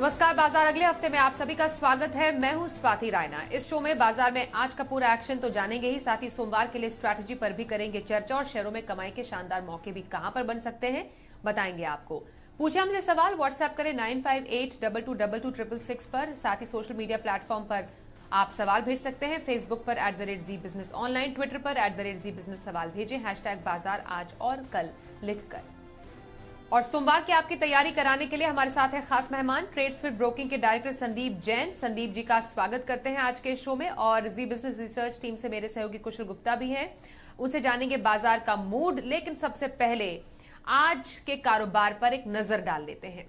नमस्कार, बाजार अगले हफ्ते में आप सभी का स्वागत है। मैं हूं स्वाति रायना। इस शो में बाजार में आज का पूरा एक्शन तो जानेंगे ही, साथ ही सोमवार के लिए स्ट्रैटेजी पर भी करेंगे चर्चा और शेयरों में कमाई के शानदार मौके भी कहां पर बन सकते हैं बताएंगे आपको। पूछे हमसे सवाल, व्हाट्सएप करें 9582226666 पर। साथ ही सोशल मीडिया प्लेटफॉर्म पर आप सवाल भेज सकते हैं। फेसबुक पर @ZBusiness ऑनलाइन, ट्विटर पर @ZBusiness सवाल भेजें, #बाजार आज और कल लिखकर। और सोमवार की आपकी तैयारी कराने के लिए हमारे साथ है खास मेहमान, ट्रेड्सफिट ब्रोकिंग के डायरेक्टर संदीप जैन। संदीप जी का स्वागत करते हैं आज के शो में। और जी बिजनेस रिसर्च टीम से मेरे सहयोगी कुशल गुप्ता भी हैं, उनसे जानेंगे बाजार का मूड। लेकिन सबसे पहले आज के कारोबार पर एक नजर डाल लेते हैं।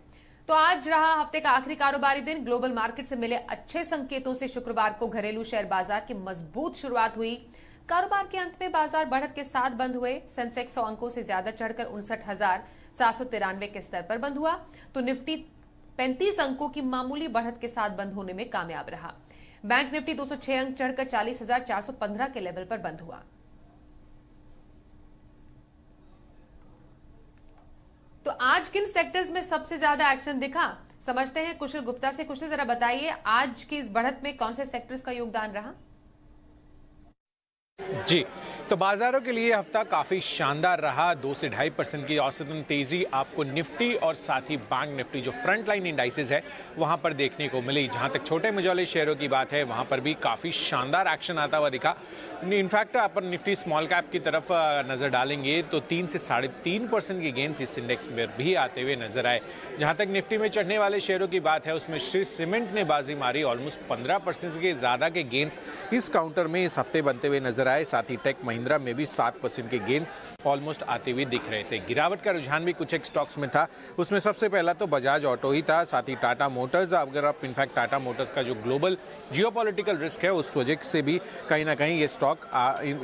तो आज रहा हफ्ते का आखिरी कारोबारी दिन। ग्लोबल मार्केट से मिले अच्छे संकेतों से शुक्रवार को घरेलू शेयर बाजार की मजबूत शुरुआत हुई। कारोबार के अंत में बाजार बढ़त के साथ बंद हुए। सेंसेक्स 100 अंकों से ज्यादा चढ़कर 59,793 के स्तर पर बंद हुआ, तो निफ्टी 35 अंकों की मामूली बढ़त के साथ बंद होने में कामयाब रहा। बैंक निफ्टी 206 अंक चढ़कर 40,415 के लेवल पर बंद हुआ। तो आज किन सेक्टर्स में सबसे ज्यादा एक्शन दिखा, समझते हैं कुशल गुप्ता से। कुशल, जरा बताइए आज की इस बढ़त में कौन से सेक्टर्स का योगदान रहा? जी, तो बाजारों के लिए हफ्ता काफ़ी शानदार रहा। 2 से 2.5% की औसतन तेज़ी आपको निफ्टी और साथ ही बैंक निफ्टी जो फ्रंट लाइन इंडाइसेस है वहां पर देखने को मिली। जहां तक छोटे मझोले शेयरों की बात है वहां पर भी काफ़ी शानदार एक्शन आता हुआ दिखा। इनफैक्ट अपन निफ्टी स्मॉल कैप की तरफ नज़र डालेंगे तो 3 से 3.5% की गेंस इस इंडेक्स में भी आते हुए नजर आए। जहां तक निफ्टी में चढ़ने वाले शेयरों की बात है उसमें श्री सीमेंट ने बाजी मारी। ऑलमोस्ट 15% के ज़्यादा के गेंस इस काउंटर में इस हफ्ते बनते हुए नजर आए। साथ ही टेक महिंद्रा में भी 7% के गेंस ऑलमोस्ट आते हुए दिख रहे थे। गिरावट का रुझान भी कुछ एक स्टॉक्स में था। उसमें सबसे पहला तो बजाज ऑटो ही था, साथ ही टाटा मोटर्स। अगर आप इनफैक्ट टाटा मोटर्स का जो ग्लोबल जियोपॉलिटिकल रिस्क है उस वजह से भी कहीं ना कहीं ये स्टॉक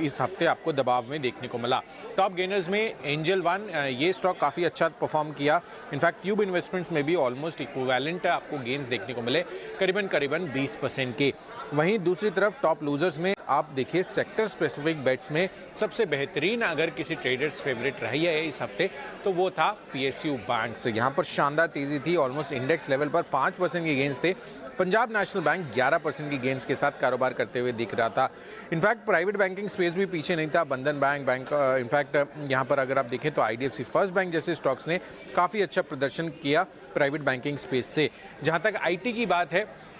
इस हफ्ते आपको दबाव में देखने को मिला। टॉप गेनर्स में एंजल वन, ये स्टॉक काफ़ी अच्छा परफॉर्म किया। इनफैक्ट ट्यूब इन्वेस्टमेंट्स में भी ऑलमोस्ट इक्विवेलेंट आपको गेंस देखने को मिले, करीबन 20% के। वहीं दूसरी तरफ टॉप लूजर्स में आप देखिए सेक्टर स्पेसिफिक बेट्स में सबसे बेहतरीन अगर किसी ट्रेडर्स फेवरेट रही है इस हफ्ते तो वो था पीएसयू बैंक से। यहाँ पर शानदार तेजी थी, ऑलमोस्ट इंडेक्स लेवल पर 5% के गेंस थे। पंजाब नेशनल बैंक 11% की गेंस के साथ कारोबार करते हुए दिख रहा था। इनफैक्ट प्राइवेट बैंकिंग स्पेस भी पीछे नहीं था। बंधन बैंक इनफैक्ट यहाँ पर अगर आप देखें तो आईडीएफसी फर्स्ट बैंक जैसे स्टॉक्स ने काफ़ी अच्छा प्रदर्शन किया प्राइवेट बैंकिंग स्पेस से। जहाँ तक आईटी की बात है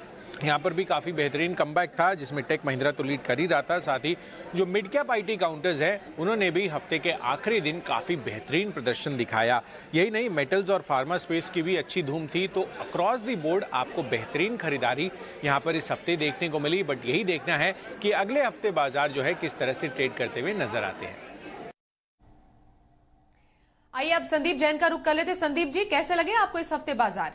यहाँ पर भी काफ़ी बेहतरीन कमबैक था, जिसमें टेक महिंद्रा तो लीड कर ही रहा था। साथ ही जो मिड कैप आईटी काउंटर्स हैं उन्होंने भी हफ्ते के आखिरी दिन काफ़ी बेहतरीन प्रदर्शन दिखाया। यही नहीं, मेटल्स और फार्मा स्पेस की भी अच्छी धूम थी। तो अक्रॉस दी बोर्ड आपको बेहतरीन खरीदारी यहाँ पर इस हफ्ते देखने को मिली। बट यही देखना है कि अगले हफ्ते बाजार जो है किस तरह से ट्रेड करते हुए नजर आते हैं। आइए अब संदीप जैन का रुख कर लेते। संदीप जी, कैसे लगे आपको इस हफ्ते बाजार?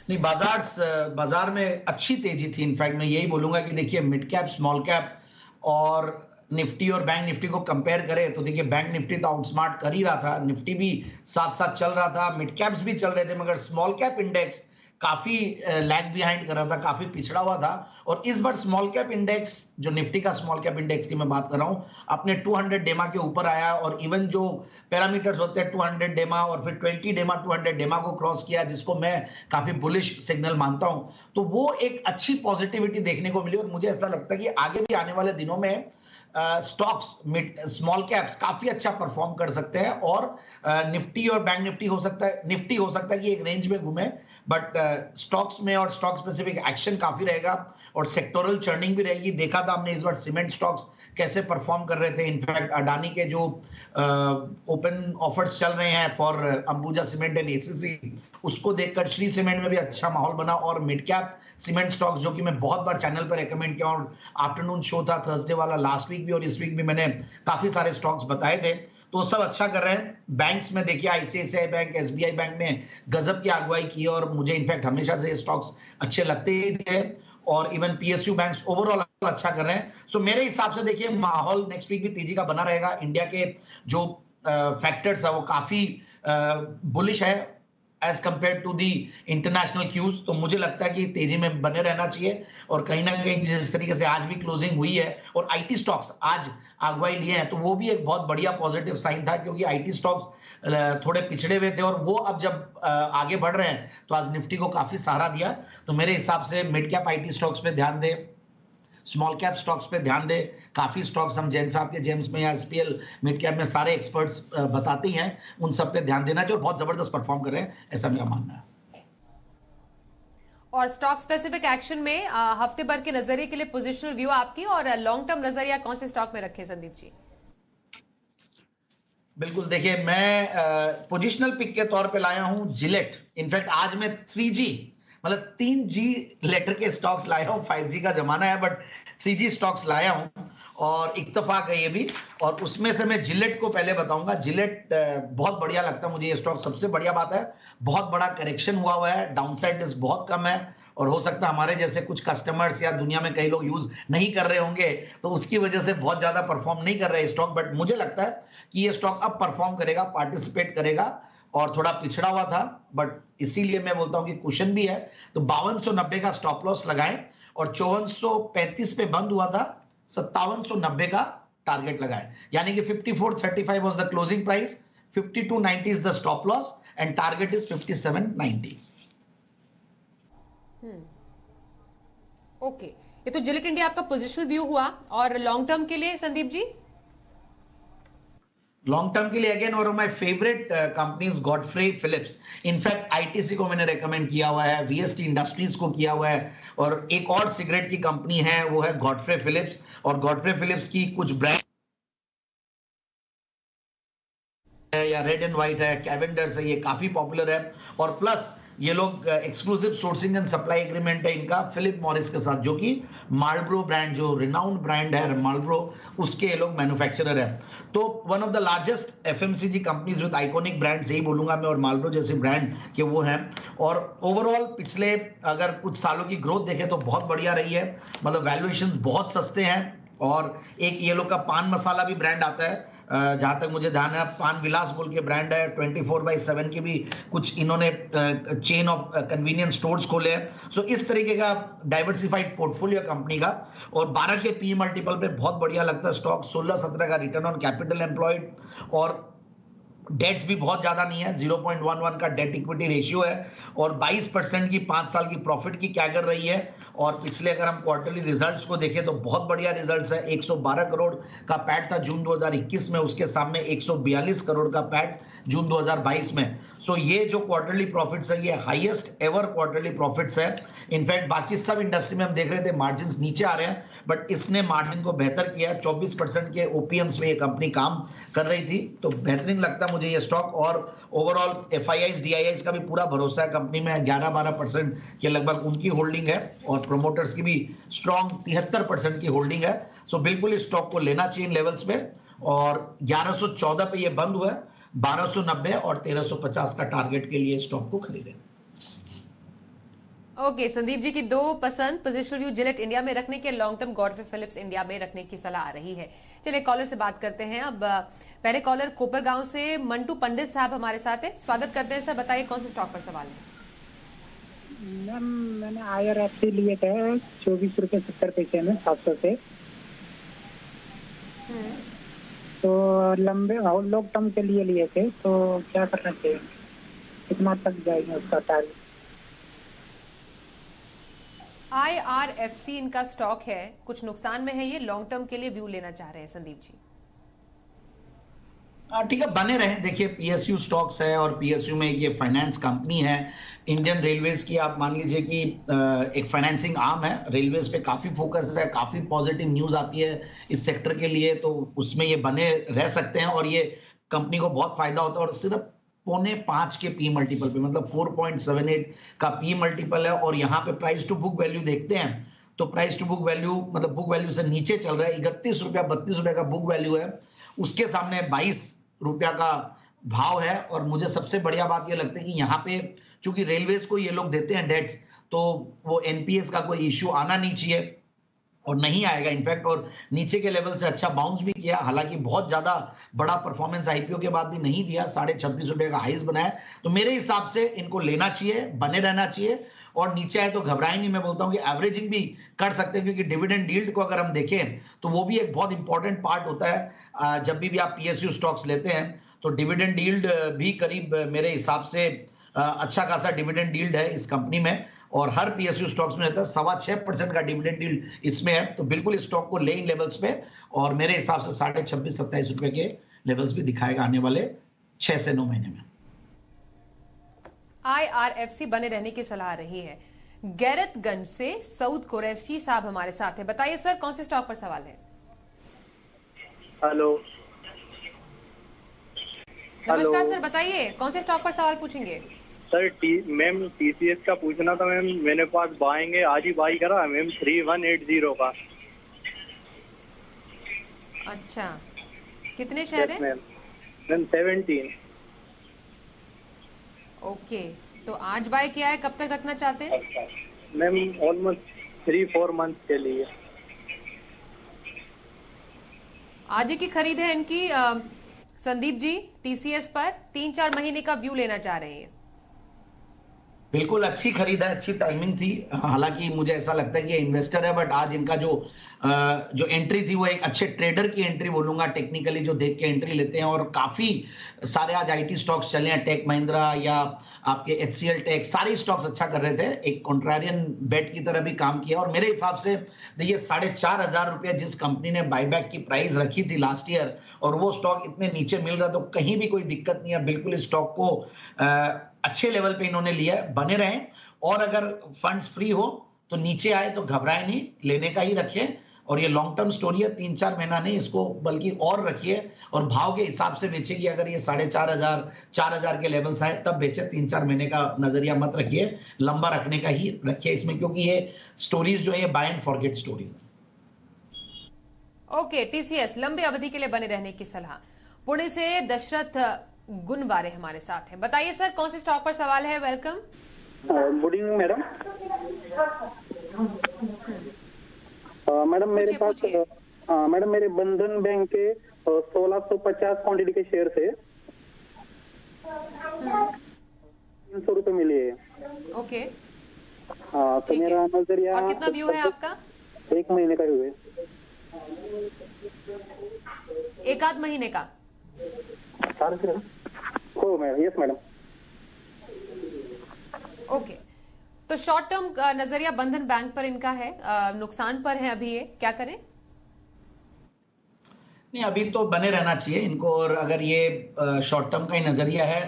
नहीं, बाजार में अच्छी तेजी थी। इनफैक्ट मैं यही बोलूंगा कि देखिए मिड कैप, स्मॉल कैप और निफ्टी और बैंक निफ्टी को कंपेयर करें तो देखिए बैंक निफ्टी तो आउटस्मार्ट कर ही रहा था, निफ्टी भी साथ साथ चल रहा था, मिड कैप्स भी चल रहे थे, मगर स्मॉल कैप इंडेक्स काफी लैग बिहाइंड कर रहा था, काफी पिछड़ा हुआ था। और इस बार स्मॉल कैप इंडेक्स, जो निफ्टी का स्मॉल कैप इंडेक्स की मैं बात कर रहा हूं, अपने 200 डेमा के ऊपर आया। और इवन जो पैरामीटर्स होते हैं 200 डेमा और फिर 20 डेमा 200 डेमा को क्रॉस किया, जिसको मैं काफी बुलिश सिग्नल मानता हूं। तो वो एक अच्छी पॉजिटिविटी देखने को मिली। और मुझे ऐसा लगता है कि आगे भी आने वाले दिनों में स्टॉक्स मिड स्मॉल कैप्स काफी अच्छा परफॉर्म कर सकते हैं। और निफ्टी और बैंक निफ्टी हो सकता है कि एक रेंज में घूमे, बट स्टॉक्स में और स्टॉक स्पेसिफिक एक्शन काफी रहेगा और सेक्टोरल चर्निंग भी रहेगी। देखा था हमने इस बार सीमेंट स्टॉक्स कैसे परफॉर्म कर रहे थे। इनफैक्ट अडानी के जो ओपन ऑफर्स चल रहे हैं for Ambuja cement and ACC, उसको देखकर श्री सीमेंट में भी अच्छा माहौल बना। और मिड कैप सीमेंट स्टॉक्स, जो कि मैं बहुत बार चैनल पर रेकमेंड किया और आफ्टरनून शो था थर्सडे वाला लास्ट वीक भी और इस वीक भी मैंने काफी सारे स्टॉक्स बताए थे, तो सब अच्छा कर रहे हैं। बैंक्स में देखिए आईसीआईसीआई बैंक, एसबीआई बैंक ने गजब की अगुवाई की और मुझे इनफैक्ट हमेशा से स्टॉक्स अच्छे लगते ही थे। और इवन पीएसयू बैंक्स ओवरऑल अच्छा कर रहे हैं। सो मेरे हिसाब से देखिए माहौल नेक्स्ट वीक भी तेजी का बना रहेगा। इंडिया के जो फैक्टर्स है वो काफी बुलिश है। As compare to the international cues. तो मुझे लगता है कि तेजी में बने रहना चाहिए और कहीं ना कहीं जिस तरीके से आज भी क्लोजिंग हुई है और आईटी स्टॉक्स आज अगुवाई लिए हैं, तो वो भी एक बहुत बढ़िया पॉजिटिव साइन था, क्योंकि आईटी स्टॉक्स थोड़े पिछड़े हुए थे और वो अब जब आगे बढ़ रहे हैं तो आज निफ्टी को काफी सहारा दिया। तो मेरे हिसाब से मिड कैप आईटी स्टॉक्स पे ध्यान दें, स्मॉल कैप स्टॉक्स पे ध्यान दे। काफी स्टॉक्स हम जैन साहब के जेम्स में या एसपीएल मिड कैप में सारे एक्सपर्ट्स बताते हैं, उन सब पे ध्यान देना चाहिए और बहुत जबरदस्त परफॉर्म कर रहे हैं, ऐसा मेरा मानना है। और स्टॉक स्पेसिफिक एक्शन में हफ्ते भर के नजरिए के लिए पोजिशनल व्यू आपकी और लॉन्ग टर्म नजरिया कौन से स्टॉक में रखे संदीप जी? बिल्कुल, देखिए मैं पोजिशनल पिक के तौर पे लाया हूं जिलेट। इनफैक्ट आज मैं 3G मतलब 3G लेटर के स्टॉक्स लाया हूं। 5G का जमाना है बट 3G स्टॉक्स लाया हूं और इत्तेफाक है ये भी। और उसमें से मैं जिलेट को पहले बताऊंगा। जिलेट बहुत बढ़िया लगता है मुझे ये स्टॉक। सबसे बढ़िया बात है बहुत बड़ा करेक्शन हुआ है, डाउनसाइड रिस्क बहुत कम है और हो सकता है हमारे जैसे कुछ कस्टमर्स या दुनिया में कई लोग यूज नहीं कर रहे होंगे तो उसकी वजह से बहुत ज्यादा परफॉर्म नहीं कर रहे स्टॉक। बट मुझे लगता है कि ये स्टॉक अब परफॉर्म करेगा, पार्टिसिपेट करेगा और थोड़ा पिछड़ा हुआ था बट इसीलिए मैं बोलता हूं कि कुशन भी है। तो 5290 का स्टॉप लॉस लगाएं और 5435 पे बंद हुआ था, 5790 का टारगेट लगाएं। यानी कि 5435 was the closing price, 5290 is the stop loss and target is 5790। Okay, ये तो जिलेट इंडिया आपका पोजिशनल व्यू हुआ। और लॉन्ग टर्म के लिए संदीप जी? लॉन्ग टर्म के लिए अगेन और my favourite companies Godfrey Phillips. In fact ITC को मैंने रेकमेंड किया हुआ है, वीएसटी इंडस्ट्रीज को किया हुआ है और एक और सिगरेट की कंपनी है वो है गॉडफ्रे फिलिप्स। और गॉडफ्रे फिलिप्स की कुछ ब्रांड है या रेड एंड व्हाइट है, कैवेंडर्स है, ये काफी पॉपुलर है। और प्लस ये लोग exclusive sourcing and supply agreement है इनका फिलिप मॉरिस के साथ, जो कि मार्लबोरो ब्रांड, जो रिनाउंड ब्रांड है मार्लबोरो, उसके ये लोग मैन्युफैक्चरर है। तो one of the largest FMCG companies with iconic brands, यही बोलूंगा मैं, और मार्लबोरो जैसे ब्रांड के वो हैं। और ओवरऑल पिछले अगर कुछ सालों की ग्रोथ देखें तो बहुत बढ़िया रही है, मतलब वैल्यूएशंस बहुत सस्ते हैं। और एक ये लोग का पान मसाला भी ब्रांड आता है, जहां तक मुझे ध्यान है पान विलास बोल के ब्रांड है। 24/7 की भी कुछ इन्होंने चेन ऑफ कन्वीनियंस स्टोर्स खोले हैं। सो इस तरीके का डाइवर्सिफाइड पोर्टफोलियो कंपनी का। और 12 के पी मल्टीपल पे बहुत बढ़िया लगता है स्टॉक। 16-17 का रिटर्न ऑन कैपिटल एम्प्लॉयड और डेट्स भी बहुत ज्यादा नहीं है, 0.11 का डेट इक्विटी रेशियो है और 22% की 5 साल की प्रॉफिट की कैगर रही है। और पिछले अगर हम क्वार्टरली रिजल्ट्स को देखें तो बहुत बढ़िया रिजल्ट्स है। 112 करोड़ का पैट था जून 2021 में, उसके सामने 142 करोड़ का पैट जून 2022 में। सो ये जो क्वार्टरली प्रॉफिट्स है ये हाईएस्ट एवर क्वार्टरली प्रॉफिट्स है। इनफैक्ट बाकी सब इंडस्ट्री में हम देख रहे थे मार्जिन नीचे आ रहे हैं बट इसने मार्जिन को बेहतर किया। 24% के ओपीएम्स में ये कंपनी काम कर रही थी, तो बेहतरीन लगता मुझे ये स्टॉक। और ओवरऑल एफआईआईज डीआईआईज का भी पूरा भरोसा है कंपनी में, 11-12% के लगभग उनकी होल्डिंग है और प्रोमोटर्स की भी स्ट्रॉन्ग 73% की होल्डिंग है। सो बिल्कुल इस स्टॉक को लेना चाहिए इन लेवल्स पे। और 1114 पे ये बंद हुआ है, 1290 और 1350 का टारगेट के लिए स्टॉक को खरीदें। ओके, संदीप जी की दो पसंद, पोजिशनल व्यू जिलेट इंडिया में रखने के, long term Godfrey Phillips India में रखने की सलाह आ रही है। चलिए कॉलर से बात करते हैं। अब पहले कॉलर कोपरगांव से मंटू पंडित साहब हमारे साथ हैं, स्वागत करते हैं सर। बताइए कौन से स्टॉक पर सवाल है? मैम मैंने IRFC लिए थे 24 रुपये 70 पैसे में 700 से। तो लंबे और लॉन्ग टर्म के लिए थे, तो क्या करना चाहिए, कितना तक जाएंगे उसका टारगेट? IRFC इनका स्टॉक है, कुछ नुकसान में है ये, लॉन्ग टर्म के लिए व्यू लेना चाह रहे हैं संदीप जी। ठीक है, बने रहे। देखिए पीएसयू स्टॉक्स है और पीएसयू में ये फाइनेंस कंपनी है। इंडियन रेलवेज की आप मान लीजिए कि एक फाइनेंसिंग आर्म है, रेलवेज पे काफी फोकस है, काफी पॉजिटिव न्यूज आती है इस सेक्टर के लिए, तो उसमें ये बने रह सकते हैं और ये कंपनी को बहुत फायदा होता है। और सिर्फ 4.5 के पी मल्टीपल पे, मतलब 4.78 का पी मल्टीपल है। और यहाँ पे प्राइस टू बुक वैल्यू देखते हैं तो प्राइस टू बुक वैल्यू मतलब बुक वैल्यू से नीचे चल रहा है, 31 रुपया 32 रुपये का बुक वैल्यू है, उसके सामने 22 रुपया का भाव है। और मुझे सबसे बढ़िया बात यह लगता है कि यहाँ पे चूंकि रेलवेज को ये लोग देते हैं डेट्स, तो वो एनपीएस का कोई इश्यू आना नहीं चाहिए। और नहीं आएगा इनफैक्ट, और नीचे के लेवल से अच्छा बाउंस भी किया, हालांकि बहुत ज्यादा बड़ा परफॉर्मेंस आईपीओ के बाद भी नहीं दिया, 26.5 रुपए का हाईज बनाया। तो मेरे हिसाब से इनको लेना चाहिए, बने रहना चाहिए, और नीचे आए तो घबराए नहीं। मैं बोलता हूं कि एवरेजिंग भी कर सकते हैं, क्योंकि डिविडेंड यील्ड को अगर हम देखें तो वो भी एक बहुत इंपॉर्टेंट पार्ट होता है। जब भी आप पीएसयू स्टॉक्स लेते हैं तो डिविडेंड यील्ड भी करीब मेरे हिसाब से अच्छा खासा डिविडेंड यील्ड है इस कंपनी में, और हर पीएसयू स्टॉक्स में रहता है 6.25% का डिविडेंड यील्ड इसमें है। तो बिल्कुल इस स्टॉक को ले इन लेवल्स पे, और मेरे हिसाब से 26.5-27 रुपए के लेवल्स भी दिखाएगा आने वाले 6 से 9 महीने में। IRFC बने रहने की सलाह रही है। गैरतगंज से सऊद कुरैशी साहब हमारे साथ है। बताइए सर, कौन से स्टॉक पर सवाल है? हेलो नमस्कार सर, बताइए कौन से स्टॉक पर सवाल पूछेंगे? सर, मैम TCS का पूछना था मैम। मेरे पास बाएंगे आज ही बाई करा है मैम 3180 का। अच्छा, कितने शेयर है? मैम 17। ओके, तो आज बाय किया है, कब तक रखना चाहते हैं? मैम ऑलमोस्ट 3-4 मंथ के लिए। आज ही की खरीद है इनकी। संदीप जी TCS पर 3-4 महीने का व्यू लेना चाह रहे हैं। बिल्कुल अच्छी खरीद है, अच्छी टाइमिंग थी। हालांकि मुझे ऐसा लगता है कि ये इन्वेस्टर है, बट आज इनका जो एंट्री थी वो एक अच्छे ट्रेडर की एंट्री बोलूंगा, टेक्निकली जो देख के एंट्री लेते हैं। और काफी सारे आज आईटी स्टॉक्स चले हैं, टेक महिंद्रा या आपके HCL टेक, सारे स्टॉक्स अच्छा कर रहे थे, एक कॉन्ट्रारियन बेट की तरह भी काम किया। और मेरे हिसाब से देखिए 4,500 रुपये जिस कंपनी ने बाईबैक की प्राइस रखी थी लास्ट ईयर, और वो स्टॉक इतने नीचे मिल रहा, तो कहीं भी कोई दिक्कत नहीं है। बिल्कुल इस स्टॉक को अच्छे लेवल पे इन्होंने लिया है, बने रहें। और अगर फंड्स फ्री हो तो नीचे आए तो घबराए नहीं, लेने का ही रखें। और ये लॉन्ग टर्म स्टोरी है, 3-4 महीना नहीं, इसको बल्कि और रखिए, और भाव के हिसाब से बेचेगी। अगर ये 4,500 के लेवल्स आए तब बेचे, 3-4 महीने का नजरिया मत रखिए, लंबा रखने का ही रखिए इसमें, क्योंकि ये स्टोरीज जो है ये बाय एंड फॉरगेट स्टोरीज है। ओके, TCS लंबी अवधि के लिए बने रहने की सलाह। पुणे से दशरथ गुणवारे हमारे साथ हैं। बताइए सर, कौन से स्टॉक पर सवाल है? Welcome. Good evening madam. Madam मेरे पास मैडम मेरे बंधन बैंक के 1650 क्वांटिटी के शेयर थे, 300 रुपए मिले हैं। ओके, हाँ, तो मेरा नजरिया। और कितना व्यू है आपका? 1 महीने का हुए। 1-आध महीने का? हो मैडम, यस मैडम। ओके, तो शॉर्ट टर्म नजरिया बंधन बैंक पर इनका है, नुकसान पर है अभी, ये क्या करें? नहीं, अभी तो बने रहना चाहिए इनको, और अगर ये शॉर्ट टर्म का ही नजरिया है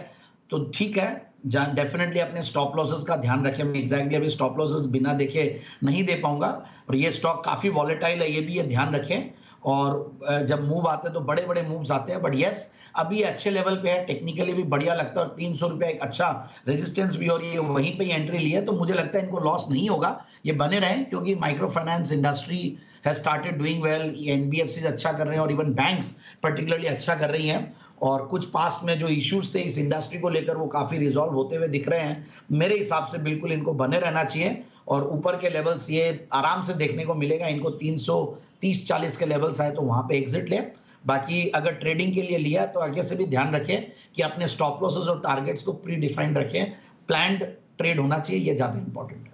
तो ठीक है। डेफिनेटली अपने स्टॉप लॉसेस का ध्यान रखें। मैं एग्जैक्टली अभी स्टॉप लॉसेस बिना देखे नहीं दे पाऊंगा, और ये स्टॉक काफी वॉलेटाइल है, ये भी ये ध्यान रखें। और जब मूव आते हैं तो बड़े बड़े मूव्स आते हैं, बट यस अभी अच्छे लेवल पे है, टेक्निकली भी बढ़िया लगता है, और 300 रुपया एक अच्छा रेजिस्टेंस भी, और ये वहीं पे एंट्री ली है, तो मुझे लगता है इनको लॉस नहीं होगा, ये बने रहें। क्योंकि micro finance industry has started doing well, ये NBFCs अच्छा कर रहे हैं, और इवन बैंक्स पर्टिकुलरली अच्छा कर रही हैं। और कुछ पास्ट में जो इश्यूज थे इस इंडस्ट्री को लेकर वो काफी रिजॉल्व होते हुए दिख रहे हैं। मेरे हिसाब से बिल्कुल इनको बने रहना चाहिए, और ऊपर के लेवल्स ये आराम से देखने को मिलेगा इनको। 330-40 के लेवल्स आए तो वहां पे एग्जिट ले। बाकी अगर ट्रेडिंग के लिए लिया तो आगे से भी ध्यान रखें कि अपने स्टॉप लॉसेस और टारगेट्स को प्री डिफाइंड रखें, प्लान्ड ट्रेड होना चाहिए, ये ज्यादा इंपॉर्टेंट है।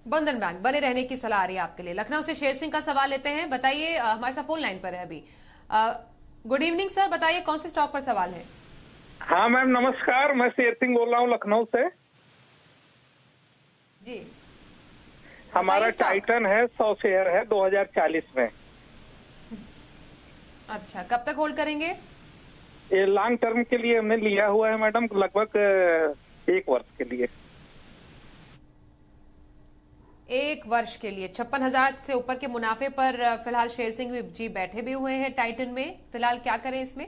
बंधन बैंक बने रहने की सलाह आ रही है आपके लिए। लखनऊ से शेर सिंह का सवाल लेते हैं। बताइए, हमारे साथ फोन लाइन पर है अभी। गुड इवनिंग सर, बताइए कौन से स्टॉक पर सवाल है? हाँ मैम नमस्कार, मैं शेर सिंह बोल रहा हूँ लखनऊ से जी। हमारा टाइटन है, 100 शेयर है, 2040 में। अच्छा, कब तक होल्ड करेंगे? ये लॉन्ग टर्म के लिए हमने लिया हुआ है मैडम, लगभग 1 वर्ष के लिए। 1 वर्ष के लिए 56,000 से ऊपर के मुनाफे पर फिलहाल शेर सिंह जी बैठे भी हुए हैं टाइटन में। फिलहाल क्या करें इसमें?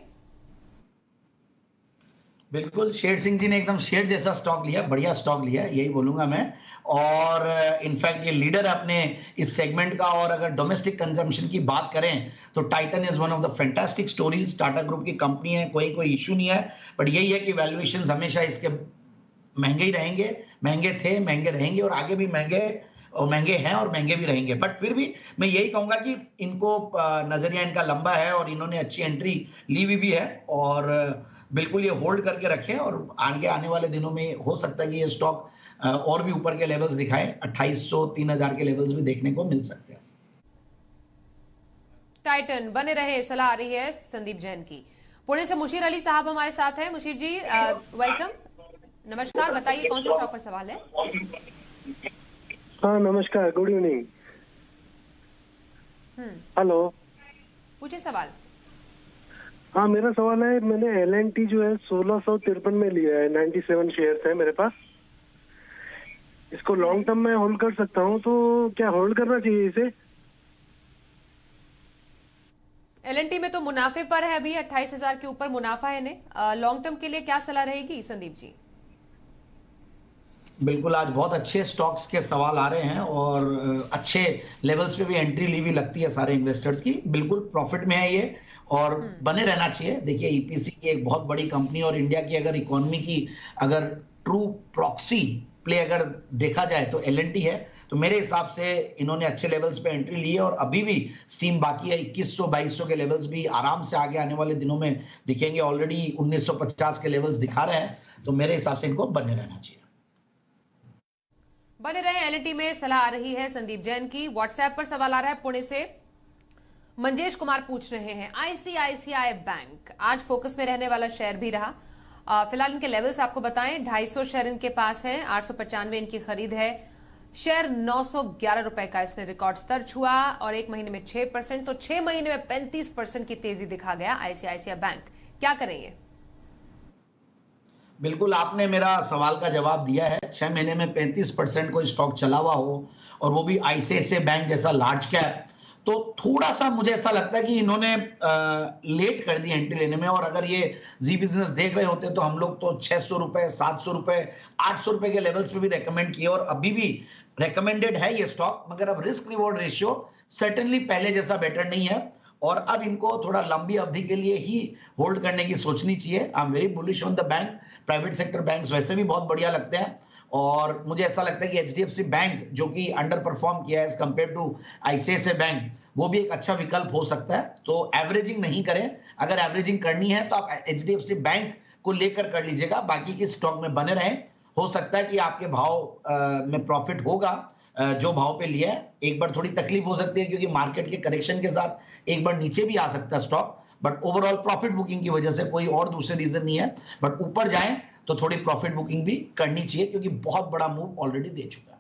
बिल्कुल, शेर सिंह जी ने एकदम शेर जैसा स्टॉक लिया, बढ़िया स्टॉक लिया, यही बोलूंगा मैं। और इनफैक्ट ये लीडर अपने इस सेगमेंट का। और अगर डोमेस्टिक कंजम्पशन की बात करें तो Titan is one of the fantastic stories. Tata group की कंपनी है, कोई इशू नहीं है, बट यही है कि वैल्यूएशंस हमेशा इसके महंगे ही रहेंगे, महंगे थे, महंगे रहेंगे, और आगे भी महंगे और महंगे हैं और महंगे भी रहेंगे, बट फिर भी मैं यही कहूंगा कि इनको नजरिया इनका लंबा है और इन्होंने अच्छी एंट्री ली हुई भी है और बिल्कुल ये होल्ड करके रखें और आगे आने वाले दिनों में हो सकता है कि ये स्टॉक और भी ऊपर के लेवल्स दिखाएं, 2800 3000 के लेवल्स भी देखने को मिल सकते हैं। टाइटन बने रहे, सलाह आ रही है संदीप जैन की। पुणे से मुशीर अली साहब हमारे साथ हैं। मुशीर जी वेलकम, नमस्कार, बताइए कौन से स्टॉक पर सवाल है? हाँ नमस्कार, गुड इवनिंग। हेलो, पूछिए सवाल। हाँ मेरा सवाल है, मैंने L&T जो है 1653 में लिया है, 97 शेयर्स है मेरे पास। इसको लॉन्ग टर्म में होल्ड कर सकता हूँ, तो क्या होल्ड करना चाहिए इसे? L&T में तो मुनाफे पर है, अभी 28,000 के ऊपर मुनाफा है इन्हें। लॉन्ग टर्म के लिए क्या सलाह रहेगी संदीप जी? बिल्कुल, आज बहुत अच्छे स्टॉक्स के सवाल आ रहे हैं और अच्छे लेवल्स पे भी एंट्री ली हुई लगती है सारे इन्वेस्टर्स की। बिल्कुल प्रॉफिट में है ये और बने रहना चाहिए। देखिए ईपीसी की एक बहुत बड़ी कंपनी और इंडिया की अगर इकोनॉमी की अगर ट्रू प्रॉक्सी प्ले अगर देखा जाए तो L&T है। तो मेरे हिसाब से इन्होंने अच्छे लेवल्स पे एंट्री ली है और अभी भी स्टीम बाकी है। 2100-2200 के लेवल्स भी आराम से आगे आने वाले दिनों में दिखेंगे। ऑलरेडी 1950 के लेवल्स दिखा रहे हैं, तो मेरे हिसाब से इनको बने रहना चाहिए। बने रहे। L&T में सलाह आ रही है संदीप जैन की। व्हाट्सएप पर सवाल आ रहा है पुणे से, मंजेश कुमार पूछ रहे हैं ICICI बैंक आज फोकस में रहने वाला शेयर भी रहा। फिलहाल इनके लेवल्स आपको बताएं, 250 शेयर इनके पास है, 895 इनकी खरीद है। शेयर 911 रुपए का इसने रिकॉर्ड स्तर छुआ और एक महीने में 6%, तो 6 महीने में 35% की तेजी दिखा गया ICICI बैंक। क्या करेंगे? बिल्कुल, आपने मेरा सवाल का जवाब दिया है। 6 महीने में 35% कोई स्टॉक चला हुआ हो और वो भी ICICI बैंक जैसा लार्ज कैप, तो थोड़ा सा मुझे ऐसा लगता है कि इन्होंने लेट कर दी एंट्री लेने में। और अगर ये जी बिजनेस देख रहे होते तो हम लोग तो 600 रुपए, 700 रुपए, 800 रुपए के लेवल्स पे भी रेकमेंड किए और अभी भी रेकमेंडेड है ये स्टॉक। मगर अब रिस्क रिवॉर्ड रेशियो सर्टेनली पहले जैसा बेटर नहीं है और अब इनको थोड़ा लंबी अवधि के लिए ही होल्ड करने की सोचनी चाहिए। I am very bullish on the bank. Private sector banks वैसे भी बहुत बढ़िया लगते हैं और मुझे ऐसा लगता है कि HDFC बैंक जो कि अंडर परफॉर्म किया है as compare to ICICI bank, वो भी एक अच्छा विकल्प हो सकता है। तो एवरेजिंग नहीं करें, अगर एवरेजिंग करनी है तो आप HDFC बैंक को लेकर कर लीजिएगा, बाकी के स्टॉक में बने रहें। हो सकता है कि आपके भाव में प्रॉफिट होगा जो भाव पे लिया है। एक बार थोड़ी तकलीफ हो सकती है क्योंकि मार्केट के करेक्शन के साथ एक बार नीचे भी आ सकता है stock, but overall profit booking की वजह से कोई और दूसरे रीजन नहीं है। बट ऊपर जाएं तो थोड़ी प्रॉफिट बुकिंग भी करनी चाहिए क्योंकि बहुत बड़ा मूव ऑलरेडी दे चुका है।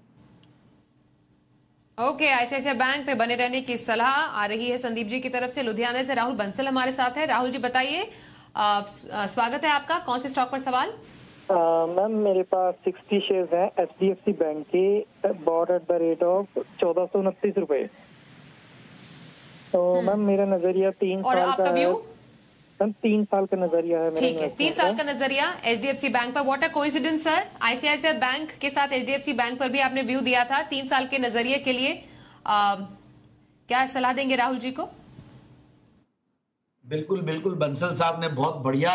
ओके, ICICI बैंक पे बने रहने की सलाह आ रही है संदीप जी की तरफ से। लुधियाना से राहुल बंसल हमारे साथ है। राहुल जी बताइए, स्वागत है आपका। कौन से स्टॉक पर सवाल? मैम मेरे पास 60 शेयर्स हैं HDFC बैंक के, bought at the rate of 1429 रुपए। तो मैम मेरा नजरिया 3 और साल आपका का व्यू? मैम 3 साल का नजरिया है। ठीक है, 3 साल का नजरिया HDFC बैंक पर। What a coincidence sir, ICICI bank के साथ HDFC बैंक पर भी आपने व्यू दिया था। 3 साल के नजरिए के लिए क्या सलाह देंगे राहुल जी को? बिल्कुल बिल्कुल, बंसल साहब ने बहुत बढ़िया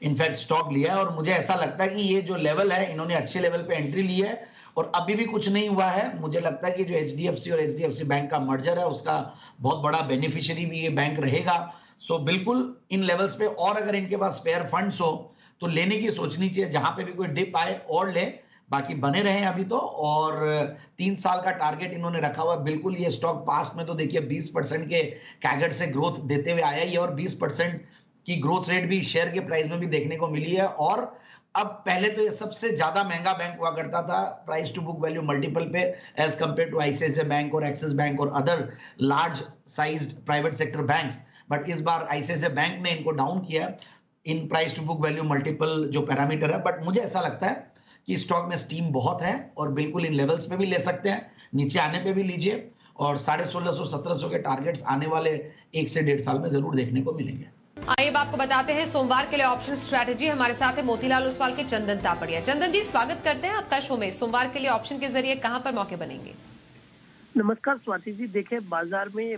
इनफैक्ट स्टॉक लिया है और मुझे ऐसा लगता है कि ये जो लेवल है इन्होंने अच्छे लेवल पे एंट्री ली है और अभी भी कुछ नहीं हुआ है। मुझे लगता है कि जो HDFC और HDFC बैंक का मर्जर है उसका बहुत बड़ा बेनिफिशियरी भी ये बैंक रहेगा। सो बिल्कुल इन लेवल्स पे, और अगर इनके पास स्पेयर फंड्स हो तो लेने की सोचनी चाहिए। जहां पे भी कोई डिप आए और ले, बाकी बने रहे अभी तो। और 3 साल का टारगेट इन्होंने रखा हुआ। बिल्कुल ये स्टॉक पास्ट में तो देखिए 20% के कैगर से ग्रोथ देते हुए आया ही और 20% की ग्रोथ रेट भी शेयर के प्राइस में भी देखने को मिली है। और अब पहले तो ये सबसे ज्यादा महंगा बैंक हुआ करता था price to book value multiple पे as compare to ICICI bank और एक्सिस बैंक और other large sized private sector banks. But इस बार ICICI बैंक ने इनको डाउन किया in price to book value multiple जो पैरामीटर है। बट मुझे ऐसा लगता है कि स्टॉक में स्टीम बहुत है और बिल्कुल इन लेवल्स पे भी ले सकते हैं, नीचे आने पे भी लीजिए और 1650-1700 के टारगेट्स आने वाले 1 से 1.5 साल में जरूर देखने को मिलेंगे। आइए अब आपको बताते हैं सोमवार के लिए ऑप्शन स्ट्रैटेजी। हमारे साथ है मोतीलाल ओसवाल के चंदन तापड़िया। चंदन जी स्वागत करते हैं आपका शो में। सोमवार के लिए ऑप्शन के जरिए कहां पर मौके बनेंगे? नमस्कार स्वाति जी, देखिए बाजार में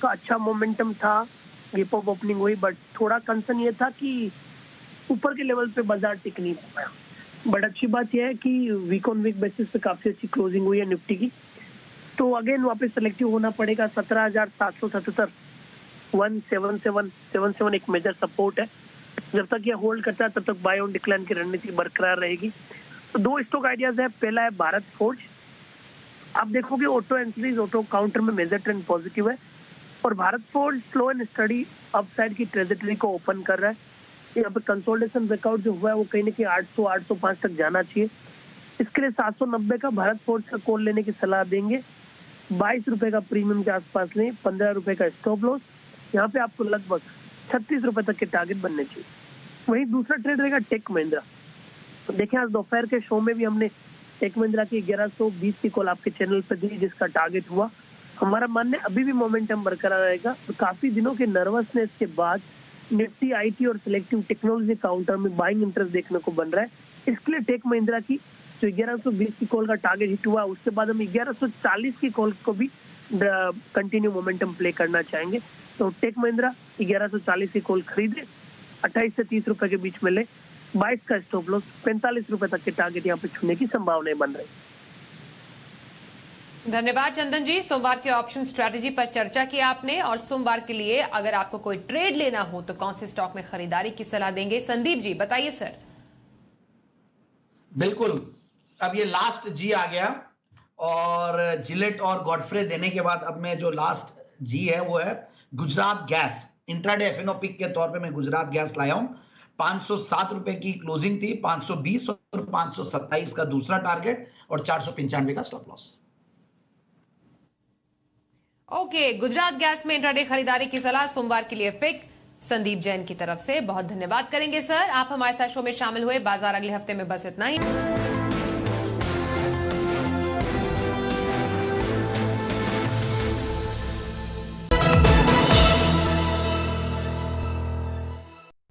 का अच्छा मोमेंटम था, गैप अप ओपनिंग हुई, बट थोड़ा कंसर्न ये था कि ऊपर के लेवल पे बाजार टिक नहीं पाया। बट अच्छी बात यह है कि वीक ऑन वीक बेसिस पे काफी अच्छी क्लोजिंग हुई है निफ्टी की। तो अगेन वापस सेलेक्टिव होना पड़ेगा। 17,777 177 एक मेजर सपोर्ट है। जब तक ये होल्ड करता है तब तक बाय ऑन डिक्लाइन की रणनीति बरकरार रहेगी। तो दो स्टॉक आइडियाज है। पहला है भारत फोर्ज। आप देखोगे ऑटो एंट्रीज, ऑटो काउंटर में मेजर ट्रेंड पॉजिटिव है और Bharat forge slow and study upside की ट्रेजेक्टरी को ओपन कर रहा है। यहाँ पे कंसोलिडेशन ब्रेकआउट जो हुआ है वो कहीं ना कहीं 800 805 तक जाना चाहिए। इसके लिए 790 का भारत फोर्ज का कॉल लेने की सलाह देंगे। 22 रुपए का प्रीमियम के आसपास लें, 15 रुपए का स्टॉप लॉस। यहाँ पे आपको लगभग 36 रुपए तक के टारगेट बनने चाहिए। वहीं दूसरा ट्रेड रहेगा टेक महिंद्रा। देखिए आज दोपहर के शो में भी हमने टेक महिंद्रा की 1120 की कॉल आपके चैनल पर दी, जिसका टारगेट हुआ। हमारा मानना है अभी भी मोमेंटम बरकरार रहेगा। तो काफी दिनों के नर्वसनेस के बाद निफ्टी आईटी और सिलेक्टिव टेक्नोलॉजी काउंटर में बाइंग इंटरेस्ट देखने को बन रहा है। इसके लिए टेक महिंद्रा की जो 1120 की कॉल का टारगेट हिट हुआ, उसके बाद हम 1140 की कॉल को भी कंटिन्यू मोमेंटम प्ले करना चाहेंगे। तो टेक महिंद्रा 1140 की कॉल खरीदे, 28 से 30 रुपए के बीच में ले, 22 का स्टॉप लॉस, 45 रुपए तक के टारगेट यहाँ पे छूने की संभावनाएं बन रही। धन्यवाद चंदन जी। सोमवार के ऑप्शन स्ट्रैटेजी पर चर्चा की आपने और सोमवार के लिए अगर आपको कोई ट्रेड लेना हो तो कौन से स्टॉक में खरीदारी की सलाह देंगे? संदीप जी बताइए सर। बिल्कुल, अब ये लास्ट जी आ गया और जिलेट और गॉडफ्रे देने के बाद अब मैं जो लास्ट जी है वो है Gujarat gas. Intraday FnO pick के तौर पे मैं गुजरात गैस लाया हूं। 507 रुपए की क्लोजिंग थी, 520 और 527 का दूसरा टारगेट और 495 का stop loss. Okay, Gujarat gas में इंट्राडे खरीदारी की सलाह सोमवार के लिए पिक संदीप जैन की तरफ से। बहुत धन्यवाद करेंगे सर, आप हमारे साथ शो में शामिल हुए। बाजार अगले हफ्ते में बस इतना ही।